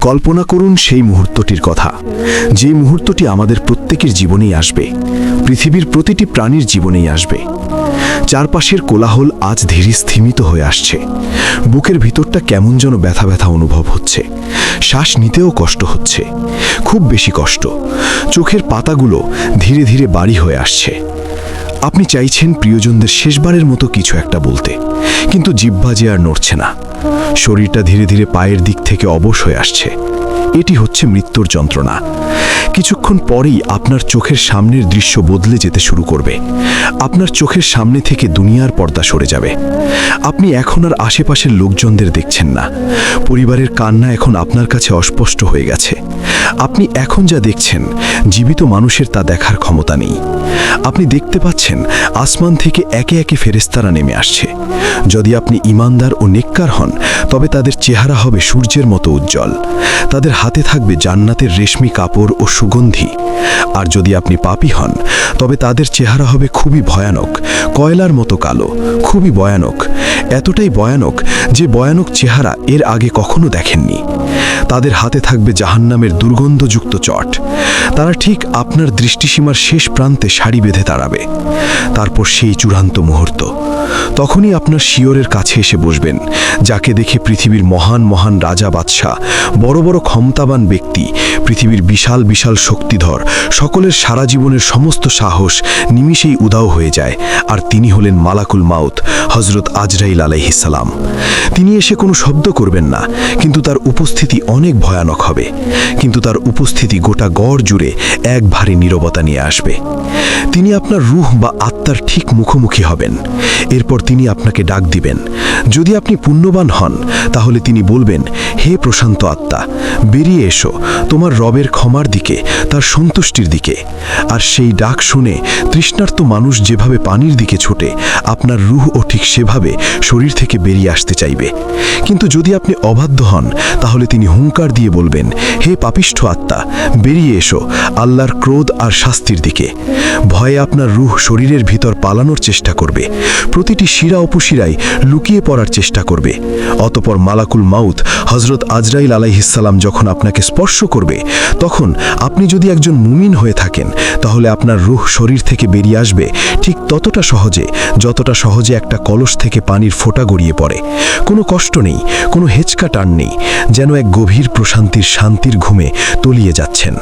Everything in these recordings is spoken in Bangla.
কল্পনা করুন সেই মুহূর্তটির কথা, যে মুহূর্তটি আমাদের প্রত্যেকের জীবনেই আসবে, পৃথিবীর প্রতিটি প্রাণীর জীবনেই আসবে। চারপাশের কোলাহল আজ ধীরে স্থিমিত হয়ে আসছে। বুকের ভিতরটা কেমন যেন ব্যথা ব্যথা অনুভব হচ্ছে। শ্বাস নিতেও কষ্ট হচ্ছে, খুব বেশি কষ্ট। চোখের পাতাগুলো ধীরে ধীরে বাড়ি হয়ে আসছে। আপনি চাইছেন প্রিয়জনদের শেষবারের মতো কিছু একটা বলতে, কিন্তু জিহ্বা যে আর নড়ছে না। শরীরটা ধীরে ধীরে পায়ের দিক থেকে অবশ হয়ে আসছে। এটি হচ্ছে মৃত্যুর যন্ত্রণা। কিছুক্ষণ পরেই আপনার চোখের সামনের দৃশ্য বদলে যেতে শুরু করবে। আপনার চোখের সামনে থেকে দুনিয়ার পর্দা সরে যাবে। আপনি এখন আর আশেপাশের লোকজনদের দেখছেন না। পরিবারের কান্না এখন আপনার কাছে অস্পষ্ট হয়ে গেছে। আপনি এখন যা দেখছেন, জীবিত মানুষের তা দেখার ক্ষমতা নেই। আপনি দেখতে পাচ্ছেন আসমান থেকে একে একে ফেরেশতারা নেমে আসছে। যদি আপনি ঈমানদার ও নেককার হন, তবে তাদের চেহারা হবে সূর্যের মতো উজ্জ্বল। তাদের হাতে থাকবে জান্নাতের রেশমি কাপড় ও সুগন্ধি। আর যদি আপনি পাপী হন, তবে তাদের চেহারা হবে খুবই ভয়ানক, কয়লার মতো কালো, খুবই ভয়ানক। এতটাই ভয়ানক যে ভয়ানক চেহারা এর আগে কখনো দেখেননি। তাদের হাতে থাকবে জাহান্নামের দুর্গন্ধযুক্ত চট। তারা ঠিক আপনার দৃষ্টিসীমার শেষ প্রান্তে সারি বেঁধে দাঁড়াবে। তারপর সেই চূড়ান্ত মুহূর্ত, তখনই আপনার শিয়রের কাছে এসে বসবেন, যাকে দেখে পৃথিবীর মহান মহান রাজা বাদশাহ, বড় বড় ক্ষমতাবান ব্যক্তি, পৃথিবীর বিশাল বিশাল শক্তিধর, সকলের সারা জীবনের সমস্ত সাহস নিমিষেই উধাও হয়ে যায়। আর তিনি হলেন মালাকুল মাউত, হযরত আজরাইল আলাইহিস সালাম। তিনি এসে কোনো শব্দ করবেন না, কিন্তু তার উপস্থিতি অনেক ভয়ানক হবে। কিন্তু তার উপস্থিতি গোটা গড় জুড়ে এক ভারী নীরবতা নিয়ে আসবে। তিনি আপনার রূহ বা আত্মার ঠিক মুখোমুখি হবেন। এরপর তিনি আপনাকে ডাক দিবেন। যদি আপনি পুণ্যবান হন, তাহলে তিনি বলবেন, হে প্রশান্ত আত্মা, বেরিয়ে এসো তোমার রবের ক্ষমার দিকে, তার সন্তুষ্টির দিকে। আর সেই ডাক শুনে তৃষ্ণার্ত মানুষ যেভাবে পানির দিকে ছোটে, আপনার রূহ ও ঠিক সেভাবে শরীর থেকে বেরিয়ে আসতে চাইবে। কিন্তু যদি আপনি অবাধ্য হন, তাহলে তিনি হুঙ্কার দিয়ে বলবেন, হে পাপিষ্ঠ আত্মা, বেরিয়ে এসো আল্লাহর ক্রোধ আর শাস্তির দিকে। ভয়ে আপনার রূহ শরীরের ভিতর পালানোর চেষ্টা করবে, প্রতিটি শিরা উপশিরায় লুকিয়ে পড়ার চেষ্টা করবে। অতপর মালাকুল মাউত হযরত আজরাইল আলাইহিস সালাম যখন আপনাকে স্পর্শ করবে, তখন আপনি যদি একজন মুমিন হয়ে থাকেন, তাহলে আপনার রূহ শরীর থেকে বেরিয়ে আসবে ঠিক ততটা সহজে, যতটা সহজে একটা কলস থেকে পানির ফোঁটা গড়িয়ে পড়ে। কোনো কষ্ট নেই, কোনো হেঁচকা টান নেই, যেন এক গভীর প্রশান্তির শান্তির ঘুমে তলিয়ে যাচ্ছেন।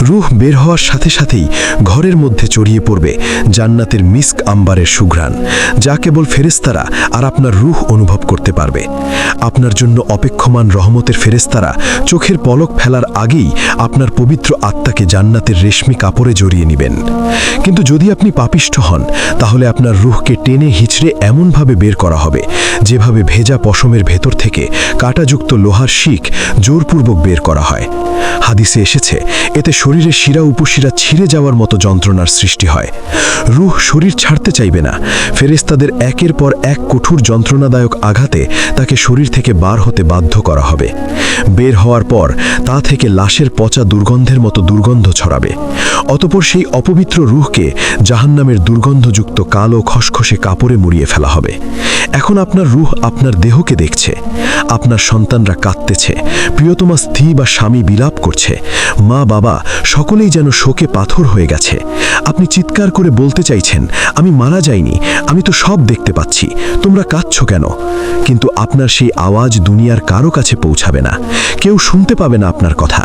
রূহ বের হওয়ার সাথে সাথেই ঘরের মধ্যে ছড়িয়ে পড়বে জান্নাতের মিস্ক আম্বারের সুঘ্রাণ, যা কেবল ফেরেশতারা আর আপনার রূহ অনুভব করতে পারবে। আপনার জন্য অপেক্ষমান রহমতের ফেরেশতারা চোখের পলক ফেলার আগেই আপনার পবিত্র আত্মাকে জান্নাতের রেশমি কাপড়ে জড়িয়ে নেবেন। কিন্তু যদি আপনি পাপিষ্ঠ হন, তাহলে আপনার রূহকে টেনে হিচড়ে এমনভাবে বের করা হবে, যেভাবে ভেজা পশমের ভেতর থেকে কাঁটাযুক্ত লোহার শিক জোরপূর্বক বের করা হয়। হাদিসে এসেছে, এতে শরীরের শিরা উপশিরা ছিঁড়ে যাওয়ার মতো যন্ত্রণার সৃষ্টি হয়। রূহ শরীর ছাড়তে চাইবে না। ফেরেশতাদের একের পর এক কঠোর যন্ত্রণাদায়ক আঘাতে তাকে শরীর থেকে বার হতে বাধ্য করা হবে। বের হওয়ার পর তা থেকে লাশের পচা দুর্গন্ধের মতো দুর্গন্ধ ছড়াবে। অতপর সেই অপবিত্র রূহকে জাহান্নামের দুর্গন্ধযুক্ত কালো খসখসে কাপড়ে মুড়িয়ে ফেলা হবে। এখন আপনার রূহ আপনার দেহকে দেখছে। আপনার সন্তানরা কাঁদতেছে, প্রিয়তমা স্ত্রী বা স্বামী বিলাপ করছে, মা বাবা সকলেই যেন শোকে পাথর হয়ে গেছে। আপনি চিৎকার করে বলতে চাইছেন, আমি মারা যাইনি, আমি তো সব দেখতে পাচ্ছি, তোমরা কাঁদছো কেন? কিন্তু আপনার সেই আওয়াজ দুনিয়ার কারো কাছে পৌঁছাবে না। কেউ শুনতে পাবে না আপনার কথা।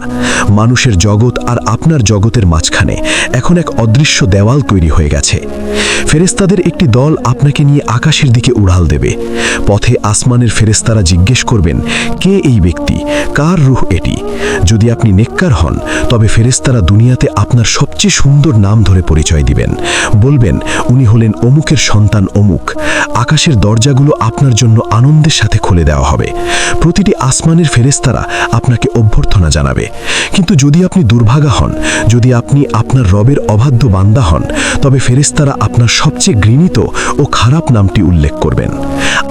মানুষের জগৎ আর আপনার জগতের মাঝখানে এখন এক অদৃশ্য দেওয়াল তৈরি হয়ে গেছে। ফেরেশতাদের একটি দল আপনাকে নিয়ে আকাশের দিকে উড়াল দেবে। পথে আসমানের ফেরেশতারা জিজ্ঞেস করবেন, কে এই ব্যক্তি, কার রূহ এটি? যদি আপনি নেককার হন, তবে ফেরেশতারা দুনিয়াতে আপনার সবচেয়ে সুন্দর নাম ধরে পরিচয় দিবেন। বলবেন, উনি হলেন অমুকের সন্তান অমুক। আকাশের দরজাগুলো আপনার জন্য আনন্দের সাথে খুলে দেওয়া হবে। প্রতিটি আসমানের ফেরেশতারা আপনাকে অভ্যর্থনা জানাবে। কিন্তু যদি আপনি দুর্ভাগা হন, যদি আপনি আপনার রবের অবাধ্য বান্দা হন, তবে ফেরেশতারা আপনার সবচেয়ে ঘৃণিত ও খারাপ নামটি উল্লেখ করবেন।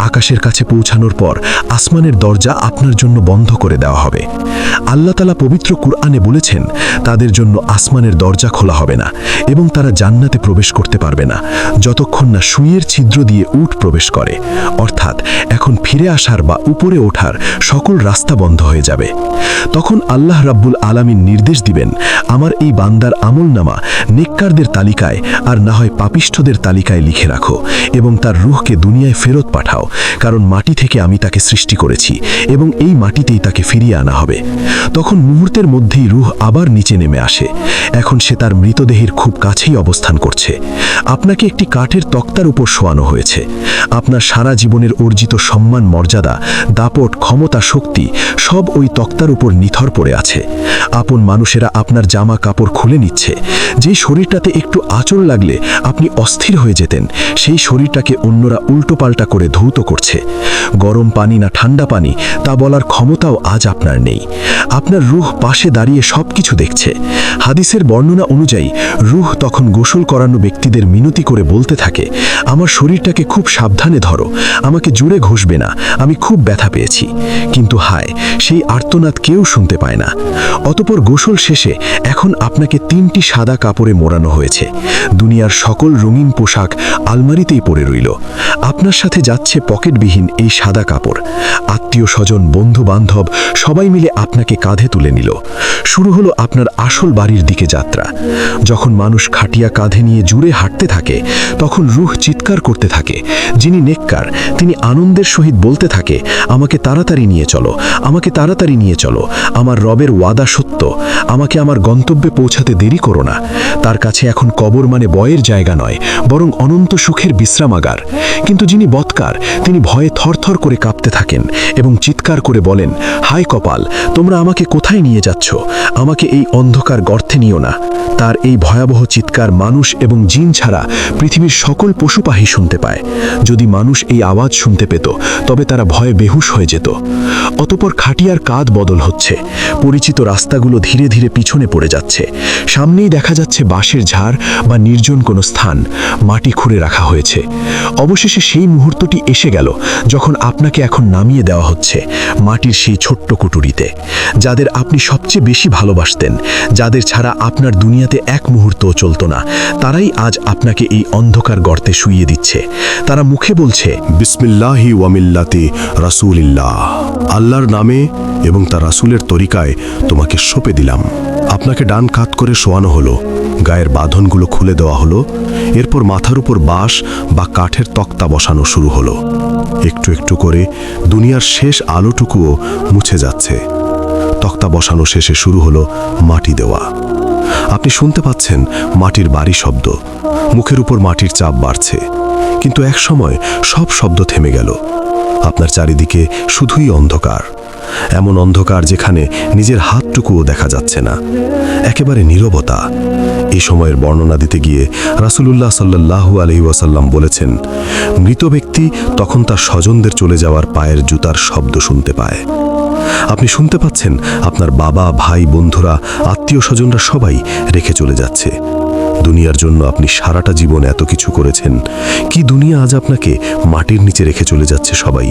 আকাশের কাছে পৌঁছানোর পর আসমানের দরজা আপনার জন্য বন্ধ করে দেওয়া হবে। আল্লাহ তাআলা পবিত্র কুরআনে বলেছেন, তাদের জন্য আসমানের দরজা খোলা হবে না এবং তারা জান্নাতে প্রবেশ করতে পারবে না যতক্ষণ না সুইয়ের ছিদ্র দিয়ে উট প্রবেশ করে। অর্থাৎ এখন ফিরে আসার বা উপরে ওঠার সকল রাস্তা বন্ধ হয়ে যাবে। তখন আল্লাহ রাব্বুল আলামিন নির্দেশ দিবেন, আমার এই বান্দার আমলনামা নেককারদের তালিকায় আর না হয় পাপিষ্ঠদের তালিকায় লিখে রাখো এবং তার রূহকে দুনিয়ায় ফেরত পাঠাও, কারণ মাটি থেকে আমি তাকে সৃষ্টি করেছি এবং এই মাটিতেই তাকে ফিরিয়ে আনা হবে। তখন মুহূর্তের মধ্যেই রূহ আবার নিচে নেমে আসে। এখন সে তার মৃতদেহের খুব কাছেই অবস্থান করছে। আপনাকে একটি কাঠের তক্তার উপর শোয়ানো হয়েছে। আপনার সারা জীবনের অর্জিত সম্মান, মর্যাদা, দাপট, ক্ষমতা, শক্তি সব ওই তক্তার উপর নিথর পড়ে আছে। আপন মানুষেরা আপনার জামা কাপড় খুলে নিচ্ছে। যেই শরীরটাতে একটু আঁচড় লাগলে আপনি অস্থির হয়ে যেতেন, সেই শরীরটাকে অন্যরা উল্টোপাল্টা করে ধৌত করছে। গরম পানি না ঠান্ডা পানি তা বলার ক্ষমতাও আজ আপনার নেই। আপনার রূহ পাশে দাঁড়িয়ে সব কিছু দেখছে। হাদিসের বর্ণনা অনুযায়ী রূহ তখন গোসল করানো ব্যক্তিদের মিনতি করে বলতে থাকে, আমার শরীরটাকে খুব সাবধানে ধরো, আমাকে জুড়ে ঘষবে না, আমি খুব ব্যথা পেয়েছি। কিন্তু হায়, সেই আর্তনাদ কেউ শুনতে পায় না। অতঃপর গোসল শেষে এখন আপনাকে 3টি সাদা কাপড়ে মোড়ানো হয়েছে। দুনিয়ার সকল রঙিন পোশাক আলমারিতেই পড়ে রইল। আপনার সাথে যাচ্ছে পকেটবিহীন এই সাদা কাপড়। আত্মীয় স্বজন, বন্ধু বান্ধব সবাই মিলে আপনাকে কাঁধে তুলে নিল। শুরু হলো আপনার আসল বাড়ির দিকে যাত্রা। যখন মানুষ খাটিয়া কাঁধে নিয়ে জুড়ে হাঁটতে থাকে, তখন রূহ চিৎকার করতে থাকে। যিনি নেককার তিনি আনন্দের সহিত বলতে থাকে, আমাকে তাড়াতাড়ি নিয়ে চলো, আমাকে তাড়াতাড়ি নিয়ে চলো, আমার রবের ওয়াদা সত্য, আমাকে আমার গন্তব্যে পৌঁছাতে দেরি করো না। তার কাছে এখন কবর মানে বয়ের জায়গা নয়, বরং অনন্ত সুখের বিশ্রামাগার। কিন্তু যিনি বৎকার তিনি ভয়ে থরথর করে কাঁপতে থাকেন এবং চিৎকার করে বলেন, হায় কপাল, তোমরা আমাকে কোথায় নিয়ে যাচ্ছ? আমাকে এই অন্ধকার গর্তে নিও না। তার এই ভয়াবহ চিৎকার মানুষ এবং জিন ছাড়া পৃথিবীর সকল পশু পাখি শুনতে পায়। যদি মানুষ এই আওয়াজ শুনতে পেত তবে তারা ভয়ে বেহুশ হয়ে যেত। অতঃপর খাটিয়ার কাঁধ বদল হচ্ছে। পরিচিত রাস্তাগুলো ধীরে ধীরে পিছনে পড়ে যাচ্ছে। সামনেই দেখা যাচ্ছে বাঁশের ঝাড় বা নির্জন কোনো স্থান, মাটি খুঁড়ে রাখা হয়েছে। অবশেষে সেই মুহূর্তটি এসে গেল যখন আপনাকে এখন নামিয়ে দেওয়া হচ্ছে মাটির সেই ছোট্ট কুটুরিতে। যাদের আপনি সবচেয়ে বেশি ভালোবাসতেন, যাদের ছাড়া আপনার দুনিয়াতে এক মুহূর্তও চলত না, তারাই আজ আপনাকে এই অন্ধকার গর্তে শুইয়ে দিচ্ছে। তারা মুখে বলছে, বিসমিল্লাহি ওয়া মিল্লাতি রাসূলিল্লাহ, আল্লাহর নামে এবং তার রাসূলের তরিকায় তোমাকে সঁপে দিলাম। আপনাকে ডান কাত করে শোয়ানো হলো, গায়ের বাঁধনগুলো খুলে দেওয়া হলো। এরপর মাথার উপর বাঁশ বা কাঠের তক্তা বসানো শুরু হলো। একটু একটু করে দুনিয়ার শেষ আলোটুকুও মুছে যাচ্ছে। তক্তা বসানো শেষে শুরু হলো মাটি দেওয়া। আপনি শুনতে পাচ্ছেন মাটির বাড়ি শব্দ, মুখের উপর মাটির চাপ বাড়ছে। কিন্তু এক সময় সব শব্দ থেমে গেল। আপনার চারিদিকে শুধুই অন্ধকার, এমন অন্ধকার যেখানে নিজের হাতটুকুও দেখা যাচ্ছে না, একেবারে নীরবতা। এই সময়ের বর্ণনা দিতে গিয়ে রাসূলুল্লাহ সাল্লাল্লাহু আলাইহি ওয়াসাল্লাম বলেছেন, মৃত ব্যক্তি তখন তার স্বজনদের চলে যাওয়ার পায়ের জুতার শব্দ শুনতে পায়। আপনি শুনতে পাচ্ছেন আপনার বাবা, ভাই, বন্ধুরা, আত্মীয় স্বজনরা সবাই রেখে চলে যাচ্ছে। দুনিয়ার জন্য আপনি সারাটা জীবন এত কিছু করেছেন, কি দুনিয়া আজ আপনাকে মাটির নিচে রেখে চলে যাচ্ছে সবাই।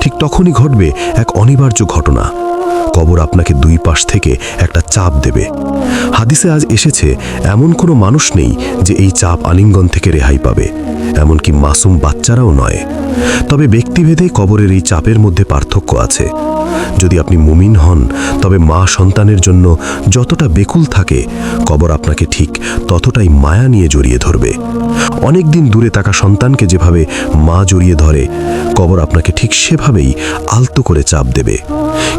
ঠিক তখনই ঘটবে এক অনিবার্য ঘটনা। কবর আপনাকে দুই পাশ থেকে একটা চাপ দেবে। হাদিসে আজ এসেছে, এমন কোনো মানুষ নেই যে এই চাপ আলিঙ্গন থেকে রেহাই পাবে, এমনকি মাসুম বাচ্চারাও নয়। তবে ব্যক্তিভেদে কবরের এই চাপের মধ্যে পার্থক্য আছে। যদি আপনি মুমিন হন তবে মা সন্তানের জন্য যতটা বেকুল থাকে, কবর আপনাকে ঠিক ততটাই মায়া নিয়ে জড়িয়ে ধরবে। অনেক দিন দূরে থাকা সন্তানকে যেভাবে মা জড়িয়ে ধরে, কবর আপনাকে ঠিক সেভাবেই আলতো করে চাপ দেবে।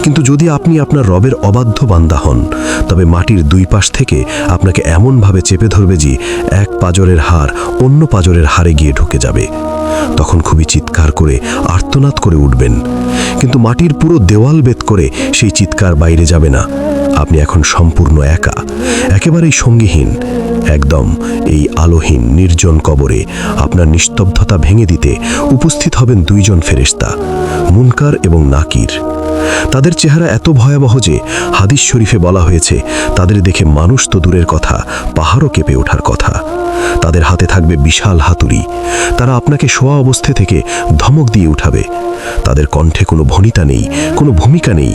কিন্তু যদি আপনি আপনার রবের অবাধ্য বান্দা হন, তবে মাটির দুই পাশ থেকে আপনাকে এমনভাবে চেপে ধরবে যে এক পাঁজরের হাড় অন্য পাঁজরের হাড়ে গিয়ে ঢুকে যাবে। তখন খুবই চিৎকার করে আর্তনাদ করে উঠবেন, কিন্তু মাটির পুরো দেওয়াল ভেদ করে সেই চিৎকার বাইরে যাবে না। আপনি এখন সম্পূর্ণ একা, একেবারেই সঙ্গীহীন। একদম এই আলোহীন নির্জন কবরে আপনার নিস্তব্ধতা ভেঙে দিতে উপস্থিত হবেন দুইজন ফেরেশতা, মুনকার এবং নাকির। তাদের চেহারা এত ভয়াবহ যে হাদিস শরীফে বলা হয়েছে তাদের দেখে মানুষ তো দূরের কথা, পাহাড়ও কেঁপে ওঠার কথা। তাদের হাতে থাকবে বিশাল হাতুড়ি। তারা আপনাকে শোয়া অবস্থা থেকে ধমক দিয়ে উঠাবে। তাদের কণ্ঠে কোনো ভনিতা নেই, কোনো ভূমিকা নেই।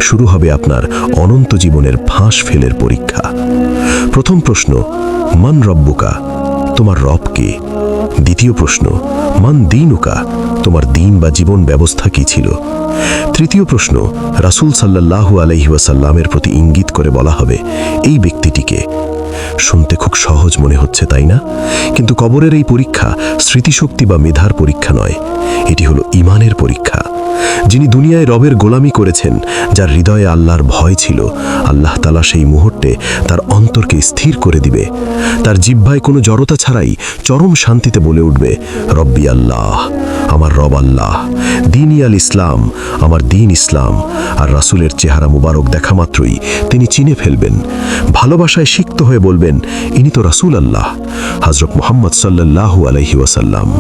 শুরু হবে আপনার অনন্ত জীবনের ফাঁস ফেলের পরীক্ষা। প্রথম প্রশ্ন, মান রব্বুকা, তোমার রব কে? দ্বিতীয় প্রশ্ন, মান দীনুকা, তোমার দিন বা জীবন ব্যবস্থা কি ছিল? তৃতীয় প্রশ্ন, রাসূল সাল্লাল্লাহু আলাইহি ওয়াসাল্লামের প্রতি ইঙ্গিত করে বলা হবে, এই ব্যক্তিটিকে। শুনতে খুব সহজ মনে হচ্ছে, তাই না? কিন্তু কবরের এই পরীক্ষা স্মৃতিশক্তি বা মেধার পরীক্ষা নয়, এটি হলো ঈমানের পরীক্ষা। যিনি দুনিয়ায় রবের গোলামি করেছেন, যার হৃদয়ে আল্লাহর ভয় ছিল, আল্লাহ তাআলা সেই মুহূর্তে তার অন্তরকে স্থির করে দিবে। তার জিহ্বায় কোনো জড়তা ছাড়াই চরম শান্তিতে বলে উঠবে, রব্বি আল্লাহ, আমার রব আল্লাহ, দীনই আল ইসলাম, আমার দিন ইসলাম। আর রাসূলের চেহারা মুবারক দেখা মাত্রই তিনি চিনে ফেলবেন। ভালোবাসায় সিক্ত হয়ে বলবেন, ইনি তো রাসূল আল্লাহ, হযরত মুহাম্মদ সাল্লাল্লাহু আলাইহি ওয়াসাল্লাম।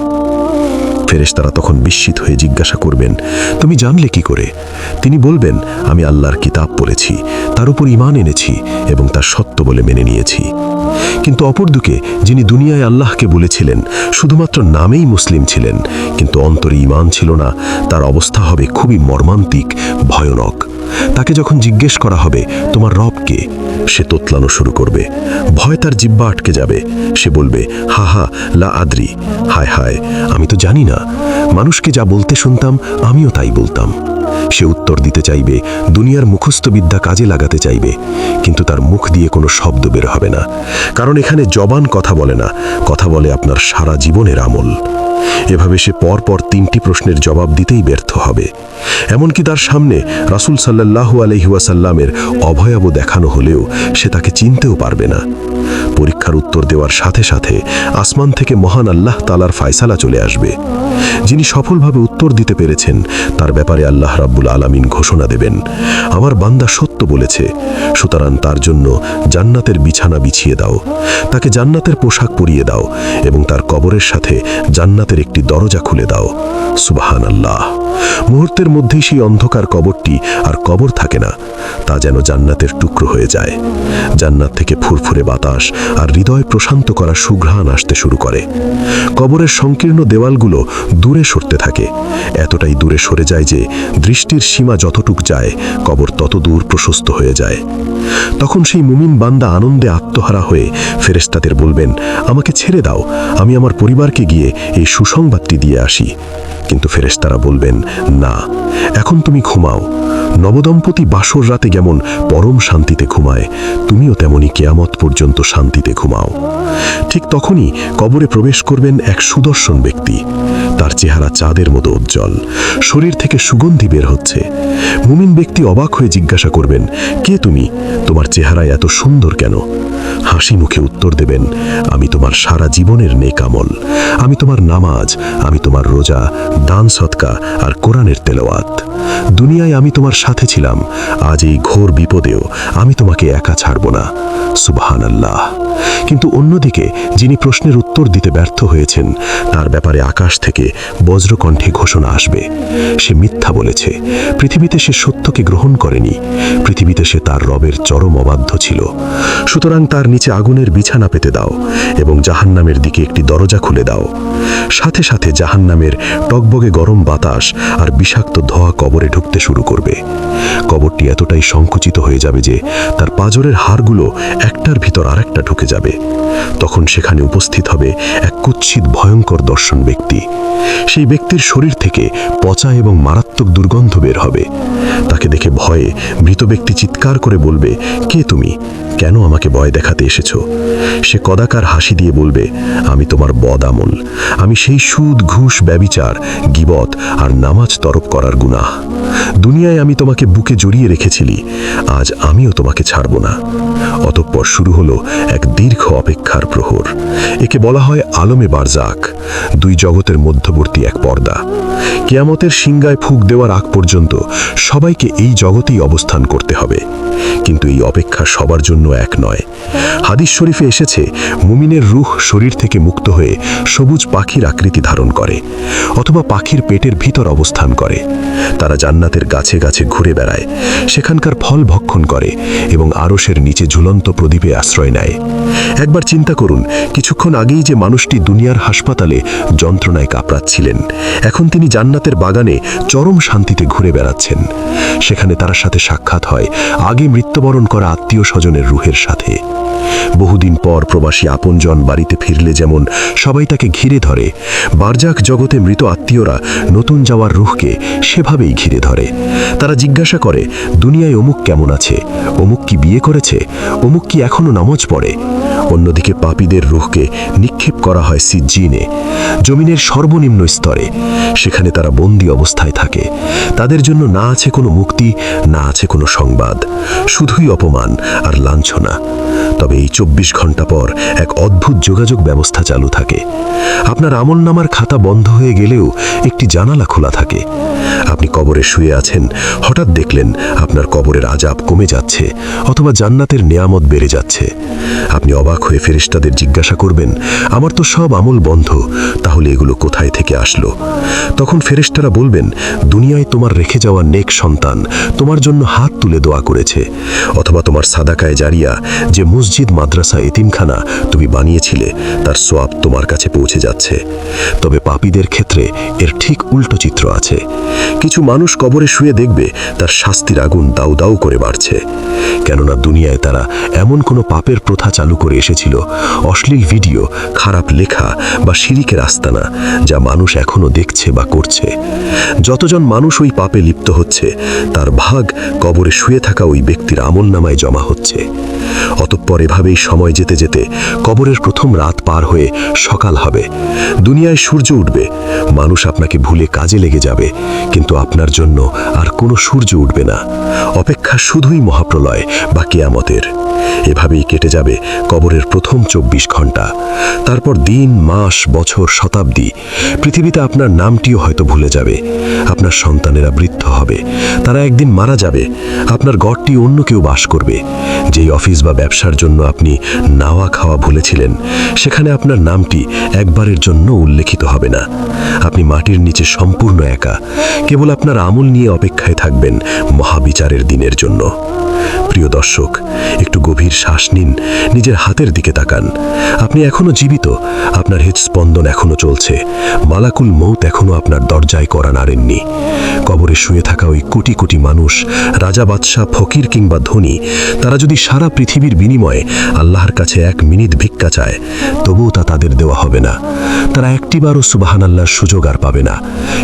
ফেরেশতারা তখন বিস্মিত হয়ে জিজ্ঞাসা করবেন, তুমি জানলে কি করে? তিনি বলবেন, আমি আল্লাহর কিতাব পড়েছি, তার উপর ঈমান এনেছি এবং তার সত্য বলে মেনে নিয়েছি। কিন্তু অপরদিকে যিনি দুনিয়ায় আল্লাহকে বলেছিলেন, শুধুমাত্র নামেই মুসলিম ছিলেন কিন্তু অন্তরে ঈমান ছিল না, তার অবস্থা হবে খুবই মর্মান্তিক, ভয়ানক। তাকে যখন জিজ্ঞেস করা হবে, তোমার রব কে? সে তোতলানো শুরু করবে। ভয় তার জিহ্বা আটকে যাবে। সে বলবে, হা হা লা আদ্রি, হায় হায়, আমি তো জানি না। মানুষকে যা বলতে শুনতাম আমিও তাই বলতাম। সে উত্তর দিতে চাইবে, দুনিয়ার মুখস্থ বিদ্যা কাজে লাগাতে চাইবে, কিন্তু তার মুখ দিয়ে কোনো শব্দ বের হবে না। কারণ এখানে জবান কথা বলে না, কথা বলে আপনার সারা জীবনের আমল। এভাবে সে পরপর 3টি প্রশ্নের জবাব দিতেই ব্যর্থ হবে। এমনকি তার সামনে রাসূল সাল্লাল্লাহু আলাইহি ওয়াসাল্লামের অভয়াব দেখানো হলেও সে তাকে চিনতেও পারবে না। পরীক্ষার উত্তর দেওয়ার সাথে সাথে আসমান থেকে মহান আল্লাহ তাআলার ফয়সালা চলে আসবে। যিনি সফলভাবে উত্তর দিতে পেরেছেন, তার ব্যাপারে আল্লাহ রাব্বুল আলামিন ঘোষণা দেবেন, আমার বান্দা সত্য বলেছে, সুতরাং তার জন্য জান্নাতের বিছানা বিছিয়ে দাও, তাকে জান্নাতের পোশাক পরিয়ে দাও এবং তার কবরের সাথে জান্নাতের একটি দরজা খুলে দাও। সুবহানাল্লাহ। মুহূর্তের মধ্যেই সেই অন্ধকার কবরটি আর কবর থাকে না, তা যেন জান্নাতের টুকরো হয়ে যায়। জান্নাত থেকে ফুরফুরে বাতাস আর হৃদয় প্রশান্ত করা সুঘ্রাণ আসতে শুরু করে। কবরের সংকীর্ণ দেওয়ালগুলো দূরে সরতে থাকে, এতটাই দূরে সরে যায় যে দৃষ্টির সীমা যতটুক যায়, কবর তত দূর প্রশস্ত হয়ে যায়। তখন সেই মুমিন বান্দা আনন্দে আত্মহারা হয়ে ফেরেশতাদের বলবেন, আমাকে ছেড়ে দাও, আমি আমার পরিবারকে গিয়ে এই সুসংবাদটি দিয়ে আসি। কিন্তু ফেরেশতারা বলবেন, না, এখন তুমি ঘুমাও। নবদম্পতি বাসর রাতে যেমন পরম শান্তিতে ঘুমায়, তুমিও তেমনি কিয়ামত পর্যন্ত শান্তিতে ঘুমাও। ঠিক তখনই কবরে প্রবেশ করবেন এক সুদর্শন ব্যক্তি। তার চেহারা চাঁদের মতো উজ্জ্বল, শরীর থেকে সুগন্ধি বের হচ্ছে। মুমিন ব্যক্তি অবাক হয়ে জিজ্ঞাসা করবেন, কে তুমি? তোমার চেহারায় এত সুন্দর কেন? হাসি মুখে উত্তর দেবেন, আমি তোমার সারা জীবনের নেক আমল, আমি তোমার নামাজ, আমি তোমার রোজা, দান সদকা আর কোরআনের তেলাওয়াত। দুনিয়ায় আমি তোমার সাথে ছিলাম, আজ এই ঘোর বিপদেও আমি তোমাকে একা ছাড়ব না। সুবহানাল্লাহ। কিন্তু অন্যদিকে যিনি প্রশ্নের উত্তর দিতে ব্যর্থ হয়েছেন, তার ব্যাপারে আকাশ থেকে বজ্রকণ্ঠে ঘোষণা আসবে, সে মিথ্যা বলেছে, পৃথিবীতে সে সত্যকে গ্রহণ করেনি, পৃথিবীতে সে তার রবের চরম অবাধ্য ছিল। সুতরাং তার নিচে আগুনের বিছানা পেতে দাও এবং জাহান্নামের দিকে একটি দরজা খুলে দাও। সাথে সাথে জাহান্নামের টকবগে গরম বাতাস আর বিষাক্ত ধোঁয়া কবরে ঢুকতে শুরু করবে। কবরটি এতটাই সংকুচিত হয়ে যাবে যে তার পাঁজরের হাড়গুলো একটার ভিতর আরেকটা ঢুকে যাবে। তখন সেখানে উপস্থিত হবে এক কুৎসিত ভয়ঙ্কর দর্শন ব্যক্তি। সেই ব্যক্তির শরীর থেকে পচা এবং মারাত্মক দুর্গন্ধ বের হবে। তাকে দেখে ভয়ে মৃত ব্যক্তি চিৎকার করে বলবে, কে তুমি? কেন আমাকে ভয় দেখাতে এসেছো? সে কদাকার হাসি দিয়ে বলবে, আমি তোমার বদ আমল, আমি সেই সুদ, ঘুষ, ব্যভিচার, গীবত আর নামাজ তরক করার গুনাহ। দুনিয়ায় আমি তোমাকে বুকে জড়িয়ে রেখেছিলি, আজ আমিও তোমাকে ছাড়ব না। অতঃপর শুরু হলো এক দীর্ঘ অপেক্ষার প্রহর। একে বলা হয় আলমে বারজাক, দুই জগতের মধ্যবর্তী এক পর্দা। কিয়ামতের সিংগায় ফুঁক দেওয়ার আগ পর্যন্ত সবাইকে এই জগতেই অবস্থান করতে হবে। কিন্তু এই অপেক্ষা সবার জন্য এক নয়। হাদিস শরীফে এসেছে, মুমিনের রূহ শরীর থেকে মুক্ত হয়ে সবুজ পাখির আকৃতি ধারণ করে অথবা পাখির পেটের ভিতর অবস্থান করে। তারা জান্নাতের গাছে গাছে ঘুরে বেড়ায়, সেখানকার ফল ভক্ষণ করে এবং আরশের নিচে ঝুলন্ত প্রদীপে আশ্রয় নেয়। একবার চিন্তা করুন, কিছুক্ষণ আগেই যে মানুষটি দুনিয়ার হাসপাতালে যন্ত্রণায় কাতরাচ্ছিলেন, এখন তিনি জান্নাতের বাগানে চরম শান্তিতে ঘুরে বেড়াচ্ছেন। সেখানে তার সাথে সাক্ষাৎ হয় আগে মৃত্যুবরণ করা আত্মীয় স্বজনের রূহের সাথে। বহুদিন পর প্রবাসী আপনজন বাড়িতে ফিরলে যেমন সবাই তাকে ঘিরে ধরে, বারজাক জগতে মৃত আত্মীয়রা নতুন যাওয়ার রূহকে সেভাবেই ঘিরে ধরে। তারা জিজ্ঞাসা করে, দুনিয়ায় অমুক কেমন আছে, অমুক কি বিয়ে করেছে, অমুক কি এখনো নামাজ পড়ে। অন্যদিকে পাপীদের রূহকে নিক্ষেপ করা হয় সিজ্জিনে, জমিনের সর্বনিম্ন স্তরে। সেখানে তারা বন্দী অবস্থায় থাকে। তাদের জন্য না আছে কোনো মুক্তি, না আছে কোনো সংবাদ, শুধুই অপমান আর লাঞ্ছনা। তবে এই 24 ঘন্টা পর এক অদ্ভুত যোগাযোগ ব্যবস্থা চালু থাকে। আপনার আমলনামার খাতা বন্ধ হয়ে গেলেও একটি জানালা খোলা থাকে। আপনি কবরে শুয়ে আছেন, হঠাৎ দেখলেন আপনার কবরের আযাব কমে যাচ্ছে অথবা জান্নাতের নেয়ামত বেড়ে যাচ্ছে। আপনি অবাক হয়ে ফেরেশতাদের জিজ্ঞাসা করবেন, আমার তো সব আমল বন্ধ, তাহলে এগুলো কোথায় থেকে আসলো? তখন ফেরেশতারা বলবেন, দুনিয়ায় তোমার রেখে যাওয়া নেক সন্তান তোমার জন্য হাত তুলে দোয়া করেছে, অথবা তোমার সাদাকায়ে জারিয়া, যে মসজিদ, মাদ্রাসা, এতিমখানা তুমি বানিয়েছিলে, তার সওয়াব তোমার কাছে পৌঁছে যাচ্ছে। তবে পাপীদের ক্ষেত্রে এর ঠিক উল্টো চিত্র আছে। কিছু মানুষ কবরে শুয়ে দেখবে তার শাস্তির আগুন দাউ দাউ করে বাড়ছে। কেননা দুনিয়ায় তারা এমন কোনো পাপের প্রথা চালু করে এসেছিল, অশ্লীল ভিডিও, খারাপ লেখা বা শিরিকের আস্তানা, যা মানুষ এখনো দেখছে বা করছে। যতজন মানুষ ওই পাপে লিপ্ত হচ্ছে, তার ভাগ কবরে শুয়ে থাকা ওই ব্যক্তির আমলনামায় জমা হচ্ছে। অতঃপর এভাবেই সময় যেতে যেতে কবরের প্রথম রাত পার হয়ে সকাল হবে। দুনিয়ায় সূর্য উঠবে, মানুষ আপনাকে ভুলে কাজে লেগে যাবে, কিন্তু আপনার জন্য আর কোনো সূর্য উঠবে না। অপেক্ষা শুধুই মহাপ্রলয় বা কিয়ামতের। এভাবেই কেটে যাবে কবরের প্রথম 24 ঘন্টা। তারপর দিন, মাস, বছর, শতাব্দী। পৃথিবীতে আপনার নামটিও হয়তো ভুলে যাবে। আপনার সন্তানেরা বৃদ্ধ হবে, তারা একদিন মারা যাবে। আপনার ঘরটি অন্য কেউ বাস করবে। যেই অফিস বা ব্যবসার জন্য আপনি নাওয়া খাওয়া ভুলেছিলেন, সেখানে আপনার নামটি একবারের জন্য উল্লেখিত হবে না। আপনি মাটির নিচে সম্পূর্ণ একা, কেবল আপনার আমল নিয়ে অপেক্ষায় থাকবেন মহাবিচারের দিনের জন্য। প্রিয় দর্শক, একটু গভীর শ্বাস নিন, নিজের হাতের দিকে তাকান। আপনি এখনো জীবিত, আপনার হৃদস্পন্দন এখনো চলছে, মালাকুল মৌত এখনো আপনার দরজায় কড়া নাড়েননি। কবরে শুয়ে থাকা ওই কোটি কোটি মানুষ, রাজা, বাদশাহ, ফকির কিংবা ধনী, তারা যদি সারা পৃথিবীর বিনিময়ে আল্লাহর কাছে 1 মিনিট ভিক্ষা চায়, তবুও তা তাদের দেওয়া হবে না। তারা একটিবারও সুবহানাল্লাহর সুযোগ আর পাবে না।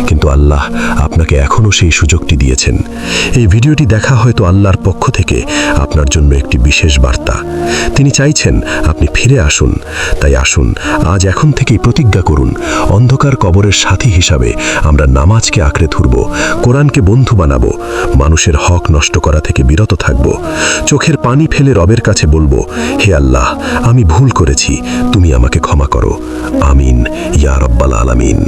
কিন্তু আল্লাহ আপনাকে এখনো সেই সুযোগটি দিয়েছেন। এই ভিডিওটি দেখা হয়তো আল্লাহর পক্ষ থেকে আপনার জন্য একটি বিশেষ বার্তা। তিনি চাইছেন আপনি ফিরে আসুন। তাই আসুন, আজ এখন থেকেই প্রতিজ্ঞা করুন, অন্ধকার কবরের সাথী হিসাবে আমরা নামাজকে আঁকড়ে ধরব, কোরআনকে বন্ধু বানাবো, মানুষের হক নষ্ট করা থেকে বিরত থাকব, চোখের পানি ফেলে রবের কাছে বলবো, হে আল্লাহ, আমি ভুল করেছি, তুমি আমাকে ক্ষমা করো। আমিন ইয়া রাব্বাল আলামিন।